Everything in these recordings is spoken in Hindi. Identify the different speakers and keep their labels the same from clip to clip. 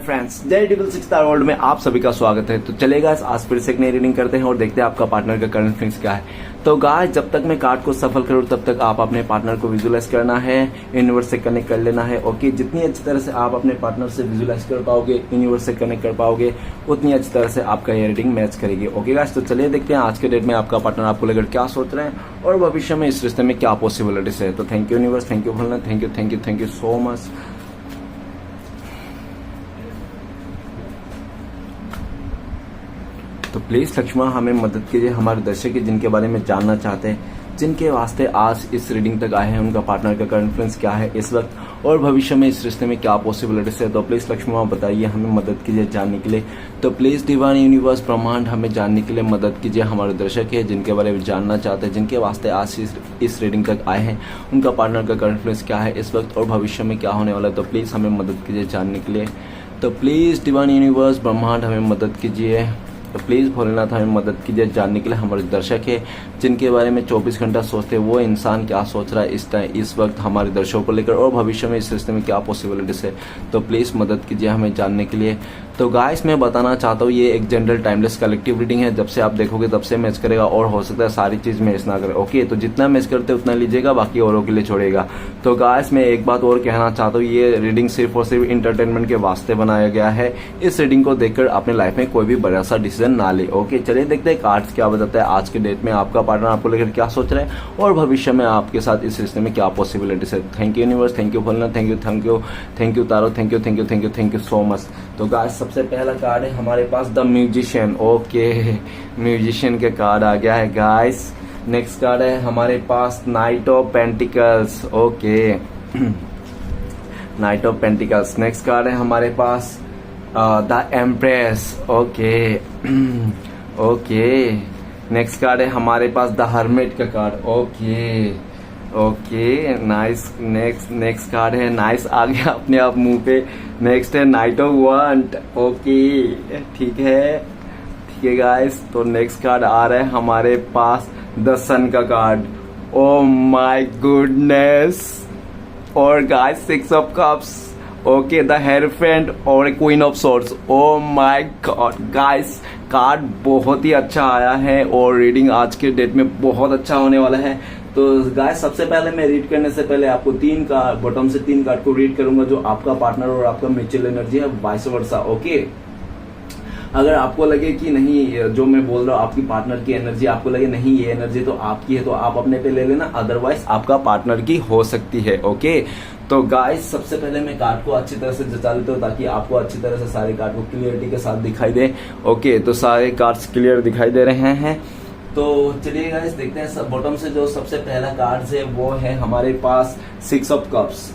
Speaker 1: फ्रेंड्स, जय डिबल सिक्स स्टार वर्ल्ड में आप सभी का स्वागत है। तो चलेगा आज फिर से एक नई रीडिंग करते हैं और देखते हैं आपका पार्टनर का करंट फीलिंग्स क्या है। तो गाइस, जब तक मैं कार्ड को सफल करूं तब तक आप अपने पार्टनर को विजुअलाइज करना है, यूनिवर्स से कनेक्ट कर लेना है। ओके, जितनी अच्छी तरह से आप अपने पार्टनर से विजुअलाइज कर पाओगे, यूनिवर्स से कनेक्ट कर पाओगे, उतनी अच्छी तरह से आपका ये रीडिंग मैच करेगी। ओके गाइस, तो चलिए देखते हैं आज के डेट में आपका पार्टनर आपको लेकर क्या सोच रहे हैं और भविष्य में इस रिश्ते में क्या पॉसिबिलिटीज है। तो thank you universe, thank you Bholenath, thank you so much. तो प्लीज लक्ष्मण हमें मदद कीजिए, हमारे दर्शक जिनके बारे में जानना चाहते हैं, जिनके वास्ते आज इस रीडिंग तक आए हैं, उनका पार्टनर का करंट फीलिंग्स क्या है इस वक्त और भविष्य में इस रिश्ते में क्या पॉसिबिलिटीज है। तो प्लीज लक्ष्मण बताइए, हमें मदद कीजिए जानने के लिए। तो प्लीज डिवाइन यूनिवर्स ब्रह्मांड हमें जानने के लिए मदद कीजिए। हमारे दर्शक है जिनके बारे में जानना चाहते हैं, जिनके वास्ते आज इस रीडिंग तक आए हैं, उनका पार्टनर का करंट फीलिंग्स क्या है इस वक्त और भविष्य में क्या होने वाला है। तो प्लीज हमें मदद कीजिए जानने के लिए। तो प्लीज डिवाइन यूनिवर्स ब्रह्मांड हमें मदद कीजिए। तो प्लीज़ भोलेनाथ हमें मदद कीजिए जानने के लिए। हमारे दर्शक है जिनके बारे में 24 घंटा सोचते हैं, वो इंसान क्या सोच रहा है इस वक्त हमारे दर्शकों को लेकर और भविष्य में इस रिश्ते में क्या पॉसिबिलिटीज है। तो प्लीज़ मदद कीजिए हमें जानने के लिए। तो गाइस, मैं बताना चाहता हूँ ये एक जनरल टाइमलेस कलेक्टिव रीडिंग है। जब से आप देखोगे तब से मैच करेगा और हो सकता है सारी चीज़ मैच ना करे। ओके, तो जितना मैच करते उतना लीजिएगा, बाकी औरों के लिए छोड़ेगा। तो गाइस, मैं एक बात और कहना चाहता हूँ, ये रीडिंग सिर्फ और सिर्फ इंटरटेनमेंट के वास्ते बनाया गया है। इस रीडिंग को देखकर अपने लाइफ में कोई भी बड़ा सा डिसीजन ना ले। ओके, चलिए देखते हैं कार्ड्स क्या बताता है आज के डेट में आपका पार्टनर आपको लेकर क्या सोच रहे हैं और भविष्य में आपके साथ इस रिश्ते में क्या पॉसिबिलिटीज है। Thank you universe, thank you Bholenath, thank you tarot, thank you so much. तो गाइस, सबसे पहला कार्ड है हमारे पास द म्यूजिशियन। ओके, म्यूजिशियन के कार्ड आ गया है गाइस। नेक्स्ट कार्ड है हमारे पास knight of pentacles. Okay, knight of pentacles. Next card है हमारे पास the empress. Okay okay, next card है हमारे पास द हर्मिट का card. Okay nice. Next card है नाइस, आ गया अपने आप मुंह पे। नेक्स्ट है नाइट ऑफ वांट। ओके, ठीक है गाइस। तो नेक्स्ट कार्ड आ रहा है हमारे पास द सन का कार्ड। Oh my goodness. और guys, 6 of cups. Okay, the hierophant और queen of swords. Oh my god guys, card बहुत ही अच्छा आया है और रीडिंग आज के डेट में बहुत अच्छा होने वाला है। तो गाइस, सबसे पहले मैं रीड करने से पहले आपको 3 कार्ड, बॉटम से 3 कार्ड को रीड करूंगा जो आपका पार्टनर और आपका म्यूचुअल एनर्जी है, वाइस वर्सा। ओके, अगर आपको लगे कि नहीं जो मैं बोल रहा हूँ आपकी पार्टनर की एनर्जी, आपको लगे नहीं ये एनर्जी तो आपकी है, तो आप अपने पे ले लेना, अदरवाइज आपका पार्टनर की हो सकती है। ओके, तो गाइस, सबसे पहले मैं कार्ड को अच्छी तरह से जचा लेता हूँ ताकि आपको अच्छी तरह से सारे कार्ड को क्लियरिटी के साथ दिखाई दे। ओके, तो सारे कार्ड्स क्लियर दिखाई दे रहे हैं। तो चलिए गाइस, देखते हैं बॉटम से जो सबसे पहला कार्ड है वो है हमारे पास 6 ऑफ कप्स।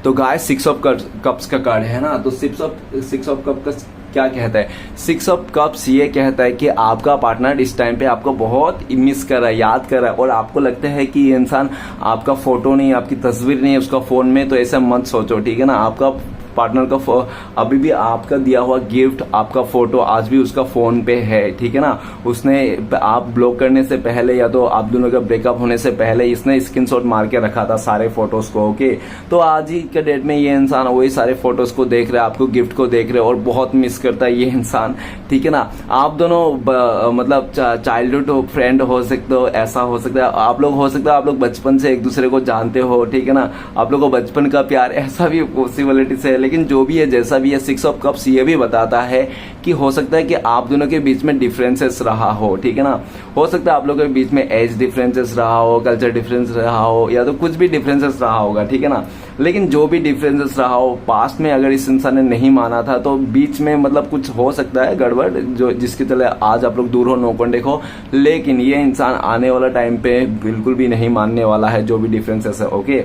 Speaker 1: तो गाइस, 6 ऑफ कप्स का कार्ड है ना, तो 6 ऑफ कप का क्या कहता है? 6 ऑफ कप्स ये कहता है कि आपका पार्टनर इस टाइम पे आपको बहुत मिस कर रहा है, याद कर रहा है और आपको लगता है कि ये इंसान आपका फोटो नहीं, आपकी तस्वीर नहीं है उसका फोन में। तो ऐसा मत सोचो, ठीक है ना। आपका पार्टनर का अभी भी आपका दिया हुआ गिफ्ट, आपका फोटो आज भी उसका फोन पे है, ठीक है ना। उसने आप ब्लॉक करने से पहले या तो आप दोनों का ब्रेकअप होने से पहले इसने स्क्रीनशॉट मार के रखा था सारे फोटोज को। ओके, तो आज ही के डेट में ये इंसान वही सारे फोटोज को देख रहा है, आपको गिफ्ट को देख रहे और बहुत मिस करता है ये इंसान, ठीक है ना। आप दोनों मतलब चाइल्डहुड फ्रेंड हो सकते हो, ऐसा हो सकता है आप लोग, हो सकता है आप लोग बचपन से एक दूसरे को जानते हो, ठीक है ना। आप लोग को बचपन का प्यार, ऐसा भी पॉसिबिलिटीज है। लेकिन जो भी है, जैसा भी है, 6 ऑफ कप्स ये भी बताता है कि हो सकता है कि आप दोनों के बीच में डिफरेंसेस रहा हो, ठीक है ना। हो सकता है आप लोगों के बीच में एज डिफरेंसेस रहा हो, कल्चर डिफरेंस रहा हो, या तो कुछ भी डिफरेंसेस रहा होगा, ठीक है ना। लेकिन जो भी डिफरेंसेस रहा हो, पास्ट में अगर इस इंसान ने नहीं माना था तो बीच में मतलब कुछ हो सकता है गड़बड़, जो जिसके चले आज आप लोग दूर हो, नो कॉन्टेक्ट हो। लेकिन ये इंसान आने वाला टाइम पे बिल्कुल भी नहीं मानने वाला है जो भी डिफरेंसेस है। ओके,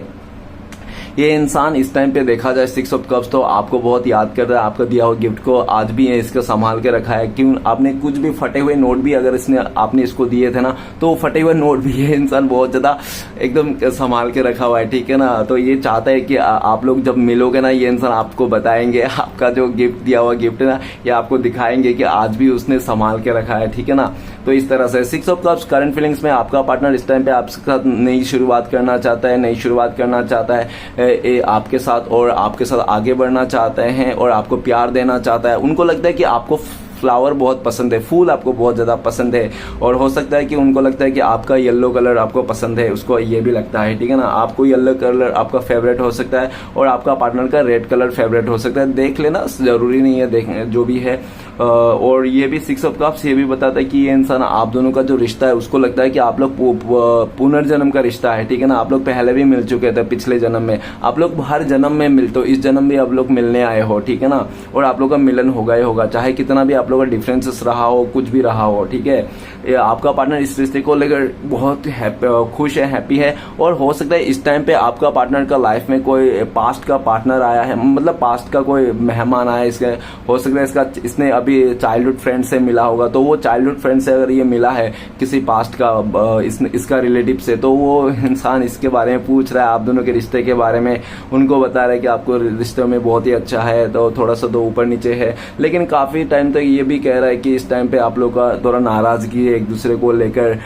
Speaker 1: ये इंसान इस टाइम पे देखा जाए 6 ऑफ कप्स तो आपको बहुत याद कर रहा है, आपका दिया हुआ गिफ्ट को आज भी इसको संभाल के रखा है। क्यों, आपने कुछ भी फटे हुए नोट भी अगर आपने इसको दिए थे ना, तो फटे हुए नोट भी ये इंसान बहुत ज्यादा एकदम संभाल के रखा हुआ है, ठीक है ना। तो ये चाहता है कि आप लोग जब मिलोगे ना, ये इंसान आपको बताएंगे आपका जो गिफ्ट दिया हुआ गिफ्ट है ना, ये आपको दिखाएंगे कि आज भी उसने संभाल के रखा है, ठीक है ना। तो इस तरह से 6 ऑफ कप्स करंट फीलिंग्स में आपका पार्टनर इस टाइम पे आपके साथ नई शुरुआत करना चाहता है, नई शुरुआत करना चाहता है आपके साथ, और आपके साथ आगे बढ़ना चाहते हैं और आपको प्यार देना चाहता है। उनको लगता है कि आपको फ्लावर बहुत पसंद है, फूल आपको बहुत ज़्यादा पसंद है, और हो सकता है कि उनको लगता है कि आपका येलो कलर आपको पसंद है, उसको ये भी लगता है, ठीक है ना। आपको येलो कलर आपका फेवरेट हो सकता है और आपका पार्टनर का रेड कलर फेवरेट हो सकता है। देख लेना, ज़रूरी नहीं है देखने, जो भी है। और ये भी 6 ऑफ कप्स ये भी बताता है कि ये इंसान आप दोनों का जो रिश्ता है उसको लगता है कि आप लोग पुनर्जन्म का रिश्ता है, ठीक है ना। आप लोग पहले भी मिल चुके थे पिछले जन्म में, आप लोग हर जन्म में मिलते हो, इस जन्म भी आप लोग मिलने आए हो, ठीक है ना। और आप लोग का मिलन होगा ही होगा, चाहे कितना भी आप लोग का डिफरेंसेस रहा हो, कुछ भी रहा हो, ठीक है। आपका पार्टनर इस रिश्ते को लेकर बहुत खुश है, हैप्पी है, और हो सकता है इस टाइम पे आपका पार्टनर का लाइफ में कोई पास्ट का पार्टनर आया है, मतलब पास्ट का कोई मेहमान आया है, इसका हो सकता है इसने अभी चाइल्डहुड फ्रेंड से मिला होगा, तो वो चाइल्डहुड फ्रेंड से अगर ये मिला है किसी पास्ट का इसका रिलेटिव से, तो वो इंसान इसके बारे में पूछ रहा है, आप दोनों के रिश्ते के बारे में उनको बता रहा है कि आपको रिश्ते में बहुत ही अच्छा है, तो थोड़ा सा तो ऊपर नीचे है, लेकिन काफी टाइम तक ये भी कह रहा है कि इस टाइम पे आप लोग का थोड़ा नाराजगी है एक दूसरे को लेकर,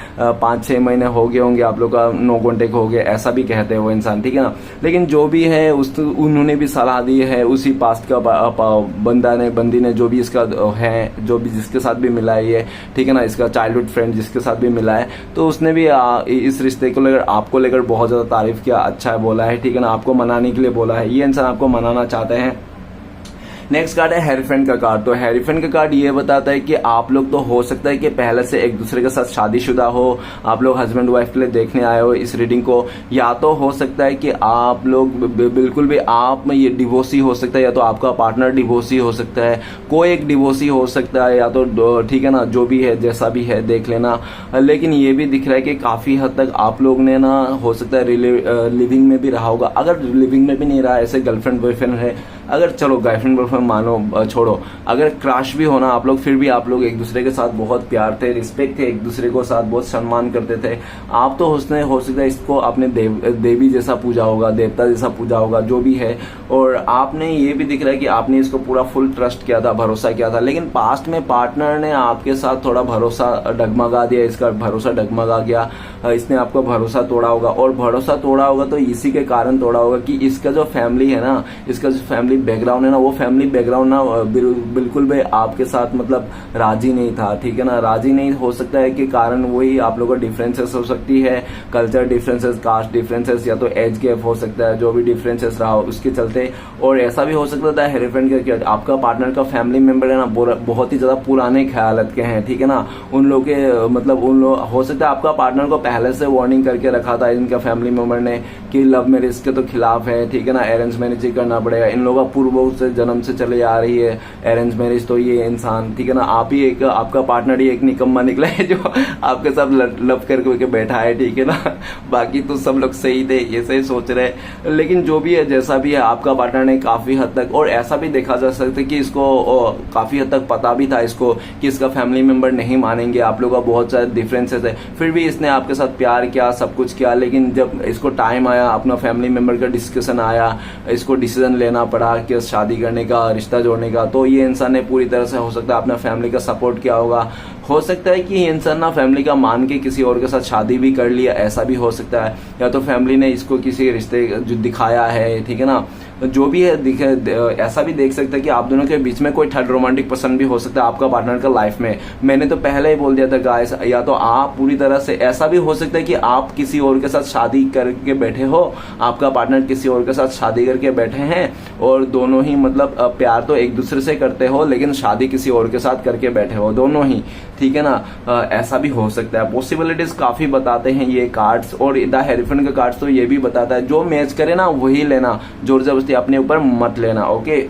Speaker 1: 5-6 महीने हो गए होंगे आप लोग का नो कॉन्टेक्ट हो गया, ऐसा भी कहते हैं वो इंसान, ठीक है ना। लेकिन जो भी है उन्होंने भी सलाह दी है, उसी पास्ट का बंदी ने जो भी इसका है, जो भी जिसके साथ भी मिला है ये, ठीक है ना, इसका चाइल्डहुड फ्रेंड जिसके साथ भी मिला है, तो उसने भी इस रिश्ते को लेकर आपको लेकर बहुत ज्यादा तारीफ किया, अच्छा है बोला है, ठीक है ना, आपको मनाने के लिए बोला है, ये इंसान आपको मनाना चाहते हैं। नेक्स्ट कार्ड है हेरीफेंट का कार्ड। तो हेरीफेंट का कार्ड ये बताता है कि आप लोग तो हो सकता है कि पहले से एक दूसरे के साथ शादीशुदा हो, आप लोग हस्बैंड वाइफ के लिए देखने आए हो इस रीडिंग को, या तो हो सकता है कि आप लोग बिल्कुल भी आप में ये डिवोर्सी हो सकता है, या तो आपका पार्टनर डिवोर्सी हो सकता है, कोई एक डिवोर्सी हो सकता है, या तो ठीक है ना, जो भी है जैसा भी है देख लेना। लेकिन ये भी दिख रहा है कि काफी हद तक आप लोग ने ना हो सकता है लिविंग में भी रहा होगा, अगर लिविंग में भी नहीं रहा, ऐसे गर्लफ्रेंड बॉयफ्रेंड है, अगर चलो गर्लफ्रेंड बॉयफ्रेंड मानो छोड़ो, अगर क्रश भी होना आप लोग, फिर भी आप लोग एक दूसरे के साथ बहुत प्यार थे, रिस्पेक्ट थे, एक दूसरे को साथ बहुत सम्मान करते थे। आप तो उसने हो सकता है इसको आपने देवी जैसा पूजा होगा, देवता जैसा पूजा होगा, जो भी है, और आपने ये भी दिख रहा है कि आपने इसको पूरा फुल ट्रस्ट किया था, भरोसा किया था, लेकिन पास्ट में पार्टनर ने आपके साथ थोड़ा भरोसा डगमगा दिया, इसका भरोसा डगमगा गया, इसने आपका भरोसा तोड़ा होगा, और भरोसा तोड़ा होगा तो इसी के कारण तोड़ा होगा कि इसका जो फैमिली है ना, इसका जो फैमिली बैकग्राउंड है ना, वो फैमिली बैकग्राउंड ना बिल्कुल भी आपके साथ मतलब राजी नहीं था, ठीक है ना, राजी नहीं हो सकता है कि कारण वही आप लोगों का डिफरेंसेस हो सकती है, कल्चर डिफरेंसेस, कास्ट डिफरेंसेस, या तो एज गैप हो सकता है, जो भी डिफरेंसेस रहा उसके चलते। और ऐसा भी हो सकता था हेरीफेंट के आपका पार्टनर का फैमिली मेंबर है ना बहुत ही ज्यादा पुराने ख्यालत के हैं, ठीक है ना, उन लोग के मतलब उन लोग हो सकता है आपका पार्टनर को पहले से वार्निंग करके रखा था इनका फैमिली मेंबर ने कि लव मैरिज के तो खिलाफ है, ठीक है ना, अरेंज मैरिज ही करना पड़ेगा, इन लोगों का पूर्व से जन्म से चले आ रही है अरेंज मैरिज, तो ये इंसान, ठीक है ना, आप ही एक आपका पार्टनर ही एक निकम्मा निकला है जो आपके साथ लव करके बैठा है, ठीक है ना, बाकी तो सब लोग सही थे, ये सही सोच रहे हैं। लेकिन जो भी है जैसा भी है, आपका पार्टनर ने काफी हद तक, और ऐसा भी देखा जा सकता है कि इसको काफी हद तक पता भी था इसको कि इसका फैमिली मेंबर नहीं मानेंगे, आप लोगों का बहुत सारे डिफरेंसेस है, फिर भी इसने आपके साथ प्यार किया, सब कुछ किया, लेकिन जब इसको टाइम आया, अपना फैमिली मेंबर का डिस्कशन आया, इसको डिसीजन लेना पड़ा कि शादी करने का, रिश्ता जोड़ने का, तो ये इंसान ने पूरी तरह से हो सकता है अपना फैमिली का सपोर्ट किया होगा, हो सकता है कि ये इंसान ना फैमिली का मान के किसी और के साथ शादी भी कर लिया, ऐसा भी हो सकता है, या तो फैमिली ने इसको किसी रिश्ते जो दिखाया है, ठीक है ना, जो भी है ऐसा भी देख सकते हैं कि आप दोनों के बीच में कोई थर्ड रोमांटिक पर्सन भी हो सकता है आपका पार्टनर का लाइफ में। मैंने तो पहले ही बोल दिया था गाइस, या तो आप पूरी तरह से, ऐसा भी हो सकता है कि आप किसी और के साथ शादी करके बैठे हो, आपका पार्टनर किसी और के साथ शादी करके बैठे हैं, और दोनों ही मतलब प्यार तो एक दूसरे से करते हो, लेकिन शादी किसी और के साथ करके बैठे हो दोनों ही, ठीक है ना, ऐसा भी हो सकता है। पॉसिबिलिटीज काफी बताते हैं ये कार्ड्स, और द हेरीफेंट का कार्ड्स तो ये भी बताता है जो मैच करे ना वही लेना, जोर जबरदस्ती अपने ऊपर मत लेना, ओके।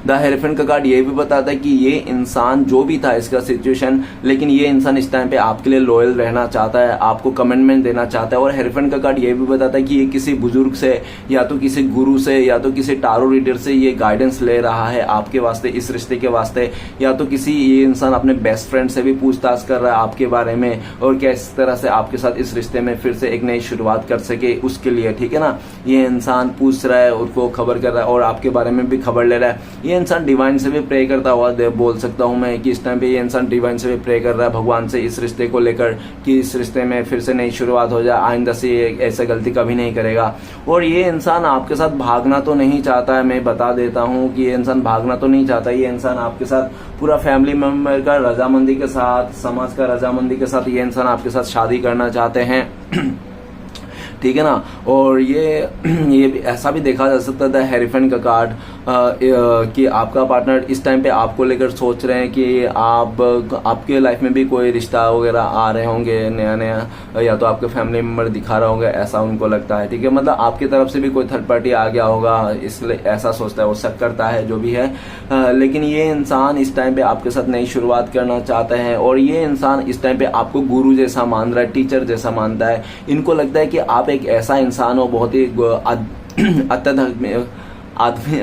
Speaker 1: द हेरीफेंट का कार्ड ये भी बताता है कि ये इंसान जो भी था इसका सिचुएशन, लेकिन ये इंसान इस टाइम पे आपके लिए लॉयल रहना चाहता है, आपको कमिटमेंट देना चाहता है। और हेरीफेंट का कार्ड ये भी बताता है कि ये किसी बुजुर्ग से, या तो किसी गुरु से, या तो किसी टारो रीडर से ये गाइडेंस ले रहा है आपके वास्ते, इस रिश्ते के वास्ते, या तो किसी ये इंसान अपने बेस्ट फ्रेंड से भी पूछताछ कर रहा है आपके बारे में, और किस तरह से आपके साथ इस रिश्ते में फिर से एक नई शुरुआत कर सके उसके लिए, ठीक है ना। ये इंसान पूछ रहा है, उसको खबर कर रहा है, और आपके बारे में भी खबर ले रहा है। ये इंसान डिवाइन से भी प्रे करता हुआ बोल सकता हूँ मैं कि इस टाइम पे ये इंसान डिवाइन से भी प्रे कर रहा है भगवान से इस रिश्ते को लेकर कि इस रिश्ते में फिर से नई शुरुआत हो जाए, आइंदा से ऐसा गलती कभी नहीं करेगा। और ये इंसान आपके साथ भागना तो नहीं चाहता है, मैं बता देता हूँ कि ये इंसान भागना तो नहीं चाहता। ये इंसान आपके साथ पूरा फैमिली मेंबर का रजामंदी के साथ, समाज का रजामंदी के साथ ये इंसान आपके साथ शादी करना चाहते हैं। ठीक है ना। और ये भी ऐसा भी देखा जा सकता था हेरिफेंट का कार्ड कि आपका पार्टनर इस टाइम पे आपको लेकर सोच रहे हैं कि आपके लाइफ में भी कोई रिश्ता वगैरह आ रहे होंगे नया नया, या तो आपके फैमिली मेंबर दिखा रहा होंगे, ऐसा उनको लगता है। ठीक है, मतलब आपकी तरफ से भी कोई थर्ड पार्टी आ गया होगा, इसलिए ऐसा सोचता है, वो शक करता है, जो भी है। लेकिन ये इंसान इस टाइम पे आपके साथ नई शुरुआत करना चाहते हैं। और ये इंसान इस टाइम पे आपको गुरु जैसा मान रहा है, टीचर जैसा मानता है। इनको लगता है कि आप एक ऐसा इंसान हो, बहुत ही अत्यधिक आदमी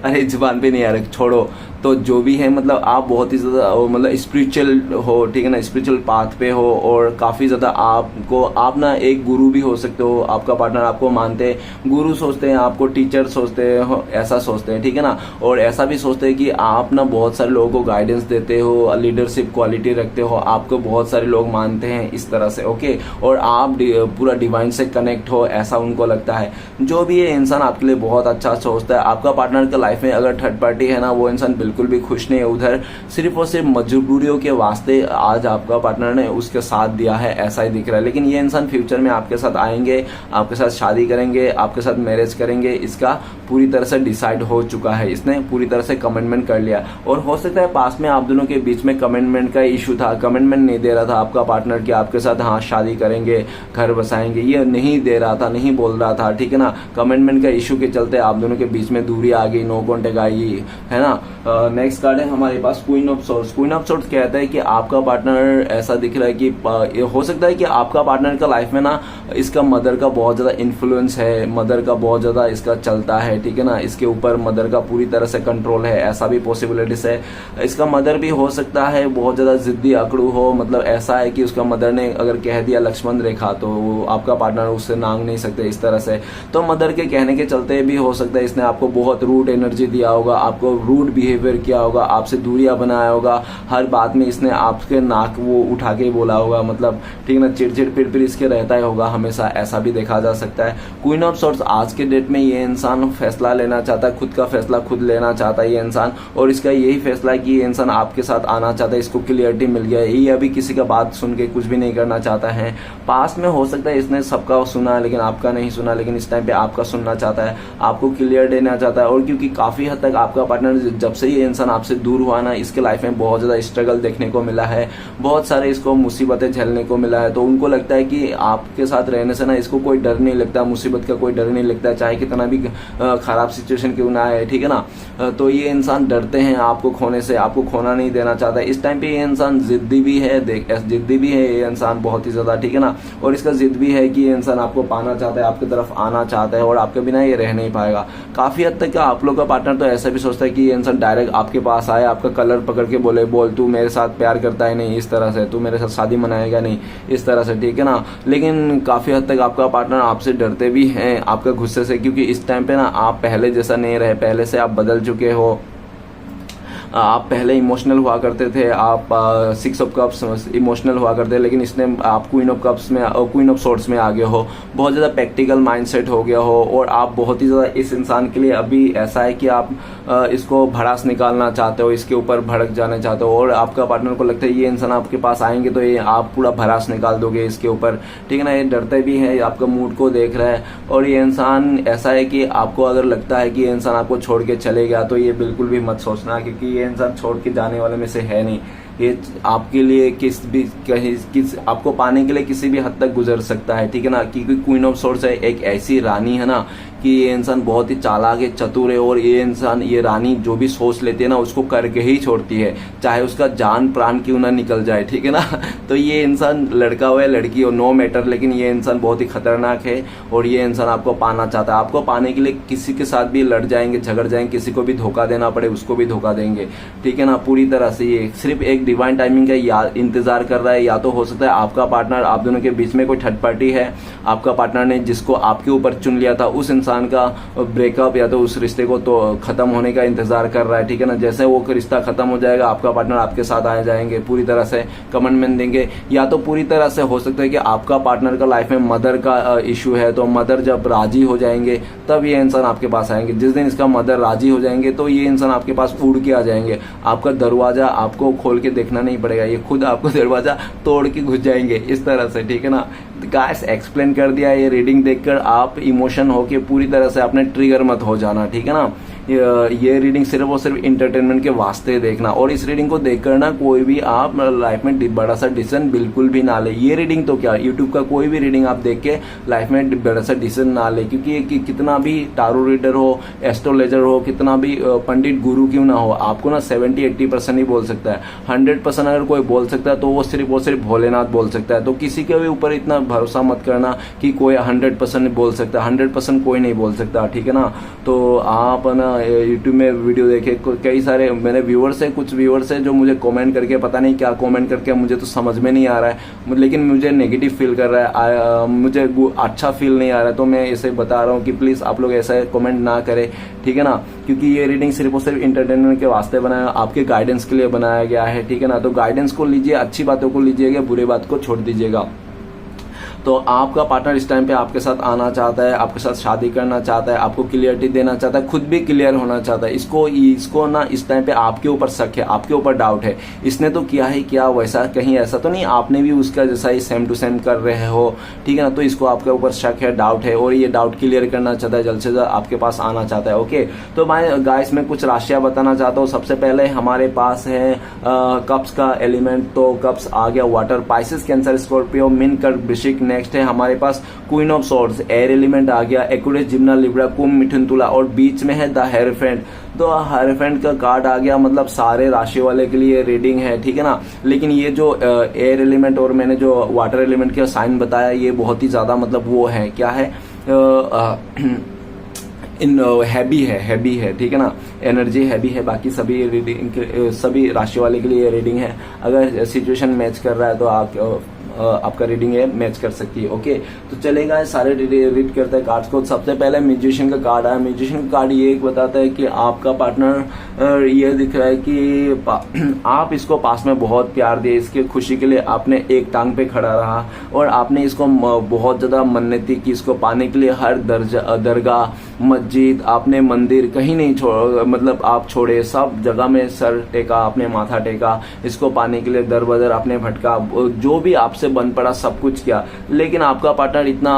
Speaker 1: अरे जुबान पे नहीं आ रहा, छोड़ो। तो जो भी है, मतलब आप बहुत ही ज़्यादा मतलब स्पिरिचुअल हो, ठीक है ना, स्पिरिचुअल पाथ पे हो। और काफ़ी ज़्यादा आप ना एक गुरु भी हो सकते हो। आपका पार्टनर आपको मानते हैं, गुरु सोचते हैं, आपको टीचर सोचते हैं, ऐसा सोचते हैं। ठीक है ना। और ऐसा भी सोचते हैं कि आप ना बहुत सारे लोगों को गाइडेंस देते हो, लीडरशिप क्वालिटी रखते हो, आपको बहुत सारे लोग मानते हैं इस तरह से। ओके, और आप पूरा डिवाइन से कनेक्ट हो, ऐसा उनको लगता है। जो भी ये इंसान आपके लिए बहुत अच्छा सोचता है। आपका पार्टनर के लाइफ में अगर थर्ड पार्टी है ना, वो इंसान बिल्कुल भी खुश नहीं है। उधर सिर्फ और सिर्फ मजबूरियों के वास्ते आज आपका पार्टनर ने उसके साथ दिया है, ऐसा ही दिख रहा है। लेकिन ये इंसान फ्यूचर में आपके साथ आएंगे, आपके साथ शादी करेंगे, आपके साथ मैरिज करेंगे, इसका पूरी तरह से डिसाइड हो चुका है। इसने पूरी तरह से कमिटमेंट कर लिया। और हो सकता है पास में आप दोनों के बीच में कमिटमेंट का इशू था, कमिटमेंट नहीं दे रहा था आपका पार्टनर कि आपके साथ हाँ शादी करेंगे, घर बसाएंगे, ये नहीं दे रहा था, नहीं बोल रहा था। ठीक है ना। कमिटमेंट का इशू के चलते आप दोनों के बीच में दूरी आ गई, नो कॉन्टेक्ट आई, है ना। नेक्स्ट कार्ड है हमारे पास queen of swords. Queen of swords कहता है कि आपका पार्टनर ऐसा दिख रहा है कि हो सकता है कि आपका पार्टनर का लाइफ में ना इसका मदर का बहुत ज्यादा इन्फ्लुएंस है, मदर का बहुत ज्यादा इसका चलता है। ठीक है ना, इसके ऊपर मदर का पूरी तरह से कंट्रोल है, ऐसा भी पॉसिबिलिटीज है। इसका मदर भी हो सकता है बहुत ज्यादा जिद्दी अकड़ू हो, मतलब ऐसा है कि उसका मदर ने अगर कह दिया लक्ष्मण रेखा तो आपका पार्टनर उससे नांग नहीं सकते इस तरह से। तो मदर के कहने के चलते भी हो सकता है इसने आपको बहुत रूड एनर्जी दिया होगा, आपको रूड बिहेवियर किया होगा, आपसे दूरियां बनाया होगा। हर बात में इसने आपके नाक वो उठा के बोला होगा, मतलब ठीक ना, चिड़चिड़ पिड़पिड़ इसके रहता ही होगा हमेशा, ऐसा भी देखा जा सकता है। क्वीन ऑफ सोर्ड्स आज के डेट में ये इंसान फैसला लेना चाहता है, खुद का फैसला खुद लेना चाहता है ये इंसान। और इसका यही फैसला है कि ये इंसान आपके साथ आना चाहता है, इसको क्लियरिटी मिल गया है, ये अभी किसी का बात सुन के कुछ भी नहीं करना चाहता है। पास में हो सकता है इसने सबका सुना लेकिन आपका नहीं सुना, लेकिन इस टाइम पे आपका सुनना चाहता है, आपको क्लियर देना चाहता है। और क्योंकि काफी हद तक आपका पार्टनर जब से ये इंसान आपसे दूर हुआ ना, इसके लाइफ में बहुत ज्यादा स्ट्रगल देखने को मिला है, बहुत सारे इसको मुसीबतें झेलने को मिला है। तो उनको लगता है कि आपके साथ रहने से ना इसको कोई डर नहीं लगता, मुसीबत का कोई डर नहीं लगता, चाहे कितना भी खराब सिचुएशन क्यों ना आए। ठीक है ना। तो ये इंसान डरते हैं आपको खोने से, आपको खोना नहीं देना चाहता है। इस टाइम पे ये इंसान जिद्दी भी है, जिद्दी भी है ये इंसान बहुत ही ज्यादा। ठीक है ना। और इसका जिद भी है कि ये इंसान आपको पाना चाहता है, आपकी तरफ आना चाहता है, और आपके बिना ये रह नहीं पाएगा। काफी हद तक आप लोग का पार्टनर तो ऐसा भी सोचता है कि ये इंसान डायरेक्ट आपके पास आए, आपका कलर पकड़ के बोले, बोल तू मेरे साथ प्यार करता है नहीं, इस तरह से तू मेरे साथ शादी मनाएगा नहीं, इस तरह से। ठीक है ना। लेकिन काफी हद तक आपका पार्टनर आपसे डरते भी हैं आपका गुस्से से, क्योंकि इस टाइम पे ना आप पहले जैसा नहीं रहे, पहले से आप बदल चुके हो। आप पहले इमोशनल हुआ करते थे, आप 6 ऑफ कप्स इमोशनल हुआ करते, लेकिन इसने आप क्वीन ऑफ कप्स में, क्वीन ऑफ सोर्ड्स में आ गए हो, बहुत ज़्यादा प्रैक्टिकल माइंडसेट हो गया हो। और आप बहुत ही ज़्यादा इस इंसान के लिए अभी ऐसा है कि आप इसको भड़ास निकालना चाहते हो, इसके ऊपर भड़क जाना चाहते हो। और आपका पार्टनर को लगता है ये इंसान आपके पास आएंगे तो ये आप पूरा भड़ास निकाल दोगे इसके ऊपर। ठीक है ना। ये डरते भी है, आपका मूड को देख रहा है। और ये इंसान ऐसा है कि आपको अगर लगता है कि ये इंसान आपको छोड़ के चले गया तो ये बिल्कुल भी मत सोचना, क्योंकि ये इंसान छोड़ के जाने वाले में से है नहीं। ये आपके लिए आपको पाने के लिए किसी भी हद तक गुजर सकता है। ठीक है ना। क्योंकि क्वीन ऑफ सोर्ड्स है, एक ऐसी रानी है ना कि ये इंसान बहुत ही चालाक है, चतुर है। और ये इंसान, ये रानी जो भी सोच लेती है ना उसको करके ही छोड़ती है, चाहे उसका जान प्राण क्यों ना निकल जाए। ठीक है ना। तो ये इंसान लड़का हो या लड़की हो, नो मैटर, लेकिन ये इंसान बहुत ही खतरनाक है। और ये इंसान आपको पाना चाहता है। आपको पाने के लिए किसी के साथ भी लड़ जाएंगे, झगड़ जाएंगे, किसी को भी धोखा देना पड़े उसको भी धोखा देंगे। ठीक है ना। पूरी तरह से ये सिर्फ एक डिवाइन टाइमिंग का इंतजार कर रहा है। या तो हो सकता है आपका पार्टनर, आप दोनों के बीच में कोई थर्ड पार्टी है, आपका पार्टनर ने जिसको आपके ऊपर चुन लिया था उस इंसान इंसान का ब्रेकअप या तो उस रिश्ते को तो खत्म होने का इंतजार कर रहा है, ठीक है ना। जैसे वो रिश्ता खत्म हो जाएगा, आपका पार्टनर आपके साथ आ जाएंगे, पूरी तरह से कमिटमेंट देंगे। या तो पूरी तरह से हो सकता है कि आपका पार्टनर का लाइफ में मदर का इशू है, तो मदर जब राजी हो जाएंगे तब ये इंसान आपके पास आएंगे। जिस दिन इसका मदर राजी हो जाएंगे तो ये इंसान आपके पास उड़ के आ जाएंगे। आपका दरवाजा आपको खोल के देखना नहीं पड़ेगा, ये खुद आपको दरवाजा तोड़ के घुस जाएंगे, इस तरह से, ठीक है ना। गाइस एक्सप्लेन कर दिया। ये रीडिंग देखकर आप इमोशन होके पूरी तरह से अपने ट्रिगर मत हो जाना, ठीक है ना। ये रीडिंग सिर्फ और सिर्फ इंटरटेनमेंट के वास्ते देखना, और इस रीडिंग को देखकर ना कोई भी आप लाइफ में बड़ा सा डिसीजन बिल्कुल भी ना ले। ये रीडिंग तो क्या, यूट्यूब का कोई भी रीडिंग आप देख के लाइफ में बड़ा सा डिसीजन ना ले, क्योंकि कितना भी टारो रीडर हो, एस्ट्रोलॉजर हो, कितना भी पंडित गुरु क्यों ना हो, आपको ना 70-80% ही बोल सकता है। 100% अगर कोई बोल सकता है तो वो सिर्फ भोलेनाथ बोल सकता है। तो किसी के भी ऊपर इतना भरोसा मत करना कि कोई 100% बोल सकता है। 100% कोई नहीं बोल सकता, ठीक है ना। तो आप ना यूट्यूब में वीडियो देखे, कई सारे मेरे व्यूअर्स है, कुछ व्यूअर्स है जो मुझे कमेंट करके, पता नहीं क्या कमेंट करके, मुझे तो समझ में नहीं आ रहा है, लेकिन मुझे नेगेटिव फील कर रहा है, मुझे अच्छा फील नहीं आ रहा है। तो मैं इसे बता रहा हूँ कि प्लीज आप लोग ऐसा कमेंट ना करें, ठीक है ना। क्योंकि ये रीडिंग सिर्फ और सिर्फ इंटरटेनमेंट के वास्ते बनाया, आपके गाइडेंस के लिए बनाया गया है, ठीक है ना। तो गाइडेंस को लीजिए, अच्छी बातों को लीजिएगा, बुरी बात को छोड़ दीजिएगा। तो आपका पार्टनर इस टाइम पे आपके साथ आना चाहता है, आपके साथ शादी करना चाहता है, आपको क्लियरिटी देना चाहता है, खुद भी क्लियर होना चाहता है। इसको ना इस टाइम पे आपके ऊपर शक है, आपके ऊपर डाउट है। इसने तो किया है क्या, वैसा कहीं ऐसा तो नहीं आपने भी उसका जैसा ही सेम टू सेम कर रहे हो, ठीक है ना। तो इसको आपके ऊपर शक है, डाउट है, और ये डाउट क्लियर करना चाहता है, जल्द से जल्द आपके पास आना चाहता है। ओके, तो मैं गाइस में कुछ राशियां बताना चाहता हूँ। सबसे पहले हमारे पास है कप्स का एलिमेंट, तो कप्स आ गया वाटर, पाइसेस, कैंसर, स्कॉर्पियो, मीन, कर्क, वृश्चिक। नेक्स्ट है हमारे पास queen of swords, air element आ गया, एक्वेरियस, जिम्ना, लिब्रा, कुंभ, मिथुन, तुला, और बीच में है द हेरोफेंट। तो हेरोफेंट का कार्ड आ गया, मतलब सारे राशि वाले के लिए रीडिंग है, ठीक है ना। लेकिन ये जो एयर एलिमेंट और मैंने जो वाटर एलिमेंट का साइन बताया, ये बहुत ही ज्यादा मतलब वो है, क्या है, हैवी है, ठीक है ना। एनर्जी हैवी है। बाकी सभी रीडिंग, सभी राशि वाले के लिए रीडिंग है। अगर सिचुएशन मैच कर रहा है तो आपका रीडिंग है मैच कर सकती है। ओके, तो चलेगा, सारे रीड करते हैं कार्ड्स को। सबसे पहले म्यूजिशियन का कार्ड आया। म्यूजिशियन का कार्ड ये बताता है कि आपका पार्टनर, ये दिख रहा है कि आप इसको पास में बहुत प्यार दिए, इसकी खुशी के लिए आपने एक टांग पे खड़ा रहा, और आपने इसको बहुत ज्यादा मन्नती की इसको पाने के लिए। हर दरगाह, मस्जिद, आपने मंदिर कहीं नहीं मतलब आप छोड़े, सब जगह में सर टेका, आपने माथा टेका इसको पाने के लिए, दर बदर आपने भटका, जो भी आपसे बन पड़ा सब कुछ किया। लेकिन आपका पार्टनर इतना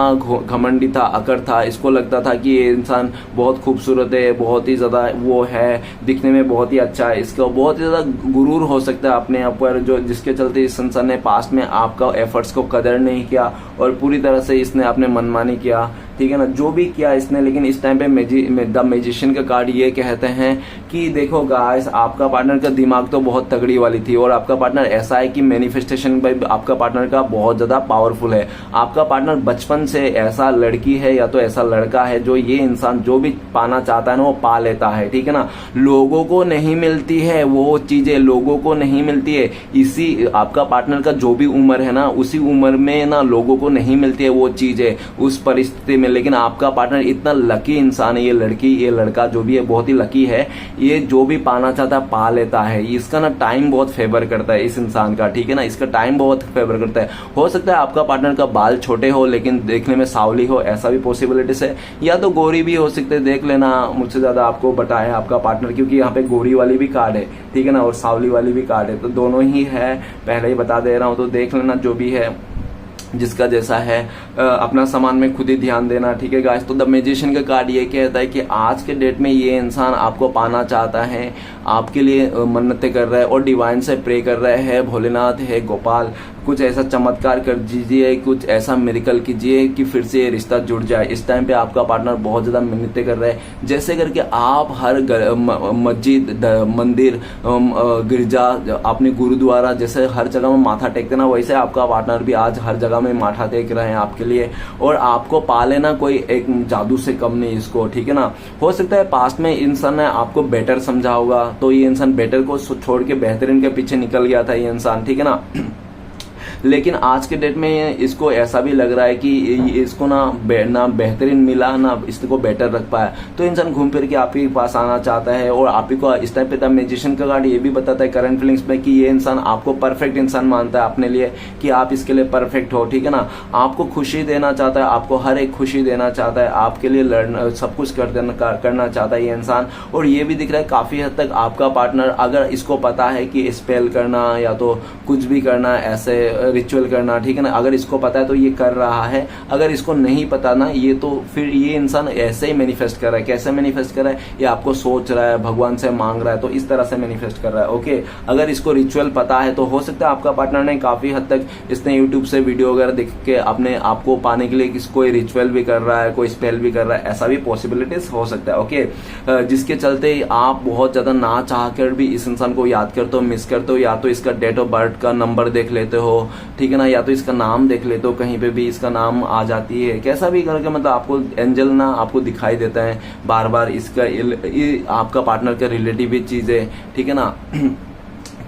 Speaker 1: घमंडी था, अकड़ था, इसको लगता था कि ये इंसान बहुत खूबसूरत है, बहुत ही ज्यादा वो है, दिखने में बहुत ही अच्छा है, इसका बहुत ही ज्यादा गुरूर हो सकता है अपने आप पर, जो जिसके चलते इस इंसान ने पास्ट में आपका एफर्ट्स को कदर नहीं किया, और पूरी तरह से इसने अपने मनमानी किया, ठीक है ना, जो भी किया इसने। लेकिन इस टाइम पे द मैजिशियन का कार्ड ये कहते हैं कि देखो गाइस, आपका पार्टनर का दिमाग तो बहुत तगड़ी वाली थी, और आपका पार्टनर ऐसा है कि मैनिफेस्टेशन भाई आपका पार्टनर का बहुत ज्यादा पावरफुल है। आपका पार्टनर बचपन से ऐसा लड़की है या तो ऐसा लड़का है जो ये इंसान जो भी पाना चाहता है ना वो पा लेता है, ठीक है ना। लोगों को नहीं मिलती है वो चीजें, लोगों को नहीं मिलती है। इसी आपका पार्टनर का जो भी उम्र है ना, उसी उम्र में ना लोगों को नहीं मिलती है वो चीजें उस परिस्थिति में। लेकिन आपका पार्टनर इतना लकी इंसान है, ये लड़की ये लड़का जो भी है बहुत ही लकी है, ये जो भी पाना चाहता है पा लेता है। इसका ना टाइम बहुत फेवर करता है इस इंसान का, ठीक है ना, इसका टाइम बहुत फेवर करता है। हो सकता है आपका पार्टनर का बाल छोटे हो लेकिन देखने में सावली हो, ऐसा भी पॉसिबिलिटीज है, या तो गोरी भी हो सकते हैं। देख लेना, मुझसे ज्यादा आपको बताया आपका पार्टनर, क्योंकि यहाँ पे गोरी वाली भी कार्ड है, ठीक है ना, और सावली वाली भी कार्ड है, तो दोनों ही है, पहले ही बता दे रहा हूँ। तो देख लेना जो भी है, जिसका जैसा है, अपना सामान में खुद ही ध्यान देना, ठीक है गाइस। तो द मैजिशियन का कार्ड ये कहता है कि आज के डेट में ये इंसान आपको पाना चाहता है, आपके लिए मन्नतें कर रहा है और डिवाइन से प्रे कर रहा है, भोलेनाथ है, गोपाल, कुछ ऐसा चमत्कार कर दीजिए, कुछ ऐसा मिरेकल कीजिए कि फिर से ये रिश्ता जुड़ जाए। इस टाइम पे आपका पार्टनर बहुत ज्यादा मिन्नतें कर रहा है, जैसे करके आप हर मस्जिद, मंदिर, गिरजा, अपने गुरुद्वारा, जैसे हर जगह में माथा टेकते ना, वैसे आपका पार्टनर भी आज हर जगह में माथा टेक रहे हैं आपके लिए, और आपको पा लेना कोई एक जादू से कम नहीं इसको, ठीक है ना। हो सकता है पास्ट में इंसान ने आपको बेटर समझा होगा, तो ये इंसान बेटर को छोड़ के बेहतरीन के पीछे निकल गया था ये इंसान, ठीक है ना। लेकिन आज के डेट में इसको ऐसा भी लग रहा है कि इसको ना बेहतरीन मिला ना इसको बेटर रख पाया, तो इंसान घूम फिर के आप ही पास आना चाहता है। और आप ही को इस टाइप पे द मैजिशियन का कार्ड ये भी बताता है करंट फीलिंग्स में कि ये इंसान आपको परफेक्ट इंसान मानता है अपने लिए, कि आप इसके लिए परफेक्ट हो, ठीक है ना। आपको खुशी देना चाहता है, आपको हर एक खुशी देना चाहता है, आपके लिए लड़ना सब कुछ करना चाहता है ये इंसान। और ये भी दिख रहा है काफी हद तक आपका पार्टनर, अगर इसको पता है कि स्पेल करना या तो कुछ भी करना, ऐसे रिचुअल करना, ठीक है ना, अगर इसको पता है तो ये कर रहा है। अगर इसको नहीं पता ना ये, तो फिर ये इंसान ऐसे ही मैनिफेस्ट कर रहा है। कैसे मैनिफेस्ट कर रहा है, ये आपको सोच रहा है, भगवान से मांग रहा है, तो इस तरह से मैनिफेस्ट कर रहा है। ओके, अगर इसको रिचुअल पता है तो हो सकता है आपका पार्टनर ने काफी हद तक इसने यूट्यूब से वीडियो वगैरह देख के अपने आपको पाने के लिए कोई रिचुअल भी कर रहा है, कोई स्पेल भी कर रहा है, ऐसा भी पॉसिबिलिटीज हो सकता है। ओके, जिसके चलते आप बहुत ज्यादा ना चाह कर भी इस इंसान को याद करते हो, मिस करते हो, या तो इसका डेट ऑफ बर्थ का नंबर देख लेते हो, ठीक है ना, या तो इसका नाम देख लेते हो, कहीं पे भी इसका नाम आ जाती है, कैसा भी करके मतलब आपको एंजल ना आपको दिखाई देता है बार बार, इसका आपका पार्टनर का रिलेटिव चीजें, ठीक है ना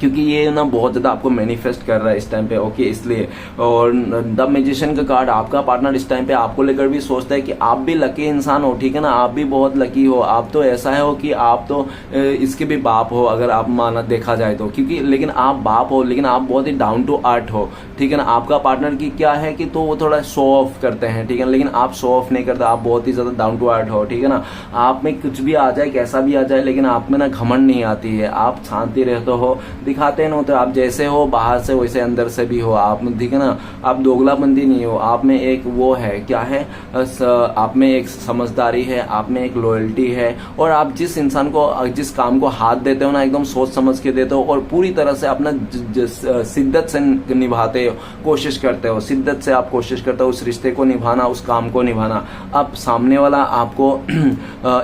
Speaker 1: क्योंकि ये ना बहुत ज्यादा आपको मैनिफेस्ट कर रहा है इस टाइम पे। ओके, इसलिए। और द मैजिशियन का कार्ड, आपका पार्टनर इस टाइम पे आपको लेकर भी सोचता है कि आप भी लकी इंसान हो, ठीक है ना, आप भी बहुत लकी हो, आप तो ऐसा है हो कि आप तो इसके भी बाप हो, अगर आप माना देखा जाए तो, क्योंकि लेकिन आप बाप हो, लेकिन आप बहुत ही डाउन टू अर्थ हो, ठीक है ना। आपका पार्टनर की क्या है कि तो वो थोड़ा शो ऑफ करते हैं, ठीक है, लेकिन आप शो ऑफ नहीं करते, आप बहुत ही ज्यादा डाउन टू अर्थ हो, ठीक है ना। आप में कुछ भी आ जाए, कैसा भी आ जाए, लेकिन आप में ना घमंड नहीं आती है, आप शांति रहते हो, दिखाते नहीं होते, आप जैसे हो बाहर से वैसे अंदर से भी हो आप, ठीक है ना। आप दोगलाबंदी नहीं हो, आप में एक वो है, क्या है, आप में एक समझदारी है, आप में एक लॉयल्टी है, और आप जिस इंसान को जिस काम को हाथ देते हो ना एकदम सोच समझ के देते हो, और पूरी तरह से अपना शिद्दत से निभाते हो, कोशिश करते हो, शिद्दत से आप कोशिश करते हो उस रिश्ते को निभाना, उस काम को निभाना। अब सामने वाला आपको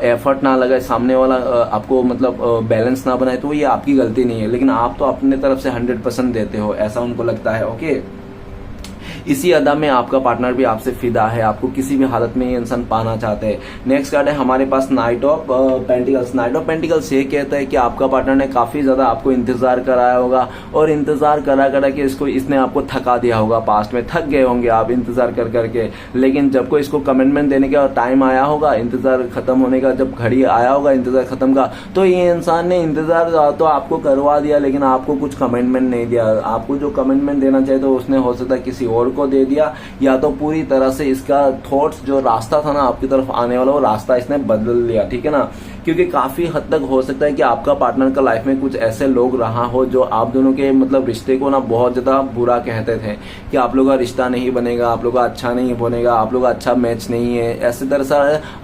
Speaker 1: एफर्ट ना लगाए, सामने वाला आपको मतलब बैलेंस ना बनाए, तो ये आपकी गलती नहीं है, लेकिन आप तो अपने तरफ से 100% देते हो, ऐसा उनको लगता है। ओके, इसी अदा में आपका पार्टनर भी आपसे फिदा है, आपको किसी भी हालत में ये इंसान पाना चाहते हैं। नेक्स्ट कार्ड है हमारे पास knight of pentacles. Knight of pentacles ये कहता है कि आपका पार्टनर ने काफी ज्यादा आपको इंतजार कराया होगा, और इंतजार करा के इसने आपको थका दिया होगा, पास्ट में थक गए होंगे आप इंतजार कर करके, लेकिन जब को इसको कमिटमेंट देने का टाइम आया होगा, इंतजार खत्म होने का जब घड़ी आया होगा इंतजार खत्म का, तो ये इंसान ने इंतजार तो आपको करवा दिया, लेकिन आपको कुछ कमिटमेंट नहीं दिया। आपको जो कमिटमेंट देना चाहिए तो उसने हो सकता है किसी और को दे दिया, या तो पूरी तरह से इसका थॉट्स जो रास्ता था ना आपकी तरफ आने वाला, वो रास्ता इसने बदल लिया, ठीक है ना। क्योंकि काफी हद तक हो सकता है कि आपका पार्टनर का लाइफ में कुछ ऐसे लोग रहा हो जो आप दोनों के मतलब रिश्ते को ना बहुत ज्यादा बुरा कहते थे, कि आप लोग का रिश्ता नहीं बनेगा, आप लोग का अच्छा नहीं बनेगा, आप लोग का अच्छा मैच नहीं है, ऐसे तरह से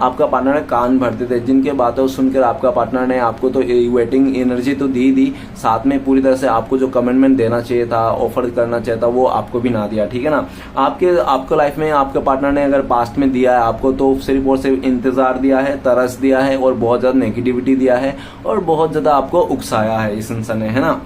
Speaker 1: आपका पार्टनर कान भरते थे, जिनके बातों सुनकर आपका पार्टनर ने आपको तो वेटिंग एनर्जी तो दी, साथ में पूरी तरह से आपको जो कमिटमेंट देना चाहिए था, ऑफर करना चाहिए था, वो आपको भी ना दिया, ठीक है ना। आपको लाइफ में आपके पार्टनर ने अगर पास्ट में दिया है आपको, तो सिर्फ और सिर्फ इंतजार दिया है, तरस दिया है, और बहुत ज्यादा नेगेटिविटी दिया है, और बहुत ज्यादा आपको उकसाया है इस इंसान ने, है ना।